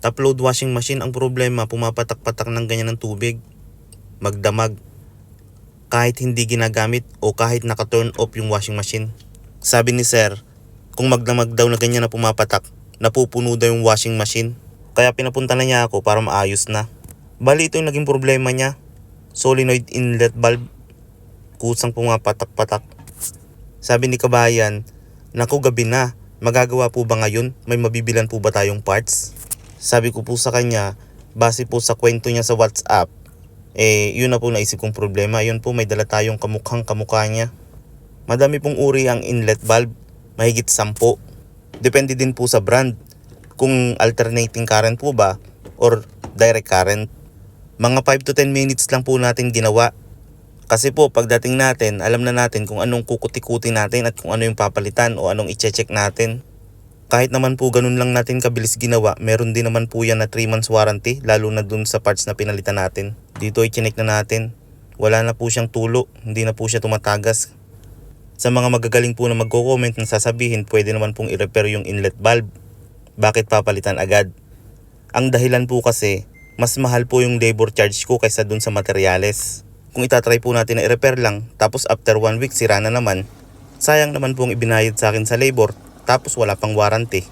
Top load washing machine, ang problema, pumapatak-patak ng ganyan ng tubig. Magdamag. Kahit hindi ginagamit o kahit naka-turn off yung washing machine. Sabi ni sir, kung magdamag daw na ganyan na pumapatak, napupuno daw yung washing machine. Kaya pinapunta na niya ako para maayos na. Bali ito yung naging problema niya. Solenoid inlet valve. Kusang pumapatak-patak. Sabi ni kabayan, naku gabi na, magagawa po ba ngayon? May mabibilan po ba tayong parts? Sabi ko po sa kanya, base po sa kwento niya sa WhatsApp, yun na po naisip kong problema. Yun po, may dala tayong kamukhang kamukha niya. Madami pong uri ang inlet valve, mahigit 10. Depende din po sa brand, kung alternating current po ba or direct current. Mga 5 to 10 minutes lang po natin ginawa. Kasi po pagdating natin, alam na natin kung anong kukuti-kuti natin at kung ano yung papalitan o anong i-check natin. Kahit naman po ganun lang natin kabilis ginawa, meron din naman po yan na 3 months warranty, lalo na dun sa parts na pinalitan natin. Dito ay chinek na natin. Wala na po siyang tulo, hindi na po siya tumatagas. Sa mga magagaling po na magko-comment na sasabihin, pwede naman pong i-repair yung inlet valve. Bakit papalitan agad? Ang dahilan po kasi, mas mahal po yung labor charge ko kaysa dun sa materyales. Kung itatry po natin na i-repair lang, tapos after 1 week sira na naman, sayang naman pong ibinayad sa akin sa labor, tapos wala pang warranty.